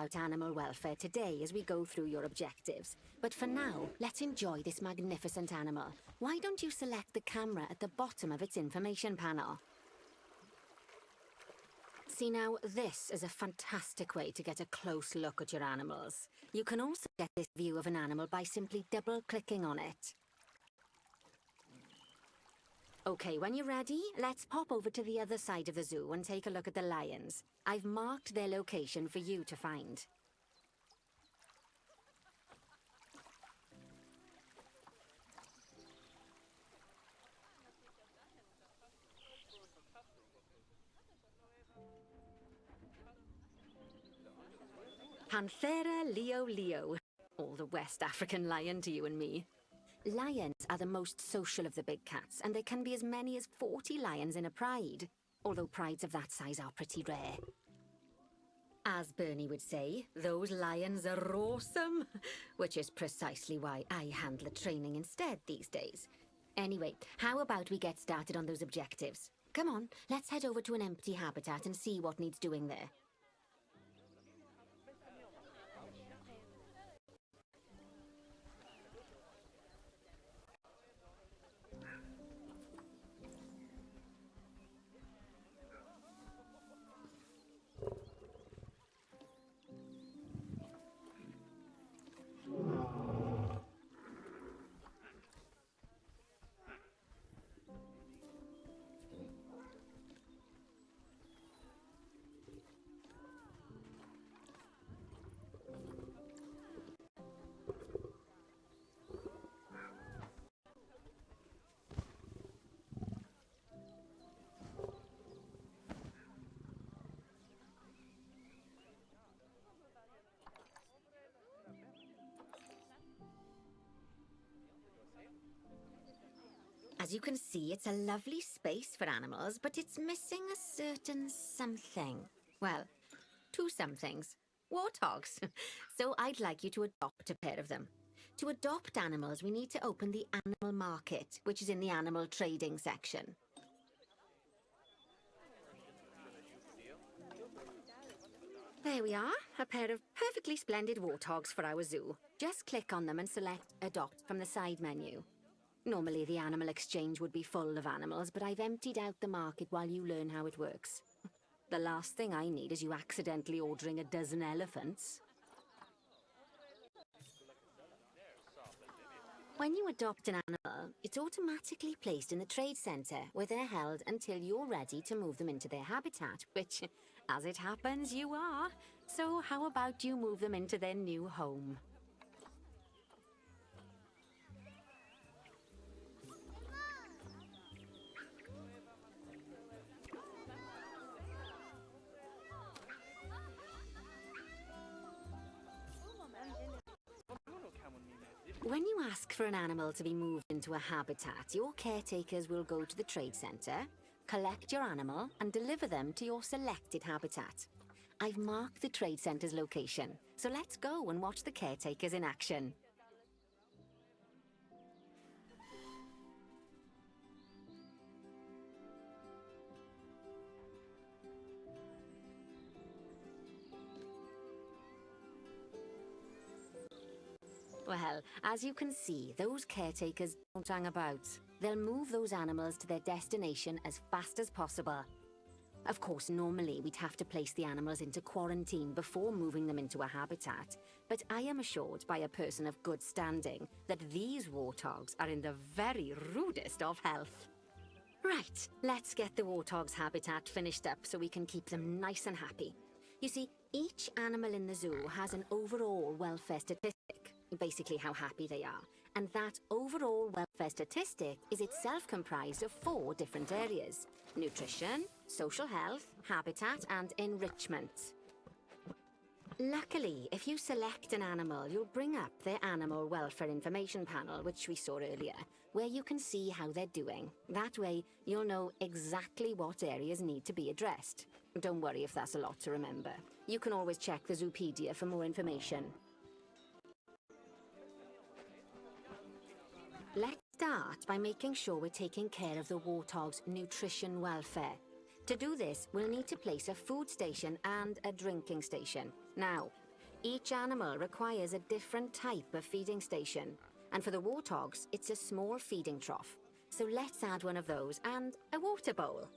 about animal welfare today as we go through your objectives. But for now, let's enjoy this magnificent animal. Why don't you select the camera at the bottom of its information panel? See now, this is a fantastic way to get a close look at your animals. You can also get this view of an animal by simply double-clicking on it. Okay, when you're ready, let's pop over to the other side of the zoo and take a look at the lions. I've marked their location for you to find. Panthera leo leo, or the West African lion to you and me. Lions are the most social of the big cats, and there can be as many as 40 lions in a pride, although prides of that size are pretty rare. As Bernie would say, those lions are awesome, which is precisely why I handle the training instead these days. Anyway, how about we get started on those objectives? Come on, let's head over to an empty habitat and see what needs doing there. As you can see, it's a lovely space for animals, but it's missing a certain something. Well, two somethings. Warthogs. So I'd like you to adopt a pair of them. To adopt animals, we need to open the animal market, which is in the animal trading section. There we are, a pair of perfectly splendid warthogs for our zoo. Just click on them and select Adopt from the side menu. Normally the animal exchange would be full of animals, but I've emptied out the market while you learn how it works. The last thing I need is you accidentally ordering a dozen elephants. When you adopt an animal, it's automatically placed in the trade centre, where they're held until you're ready to move them into their habitat, which, as it happens, you are. So how about you move them into their new home? When you ask for an animal to be moved into a habitat, your caretakers will go to the trade centre, collect your animal, and deliver them to your selected habitat. I've marked the trade centre's location, so let's go and watch the caretakers in action. Well, as you can see, those caretakers don't hang about. They'll move those animals to their destination as fast as possible. Of course, normally we'd have to place the animals into quarantine before moving them into a habitat, but I am assured by a person of good standing that these warthogs are in the very rudest of health. Right, let's get the warthog's habitat finished up so we can keep them nice and happy. You see, each animal in the zoo has an overall welfare statistic, basically how happy they are. And that overall welfare statistic is itself comprised of 4 different areas: nutrition, social health, habitat, and enrichment. Luckily, if you select an animal, you'll bring up their animal welfare information panel, which we saw earlier, where you can see how they're doing. That way, you'll know exactly what areas need to be addressed. Don't worry if that's a lot to remember. You can always check the Zoopedia for more information. Let's start by making sure we're taking care of the warthog's nutrition welfare. To do this, we'll need to place a food station and a drinking station. Now, Each animal requires a different type of feeding station, and for the warthogs, it's a small feeding trough. So let's add one of those and a water bowl.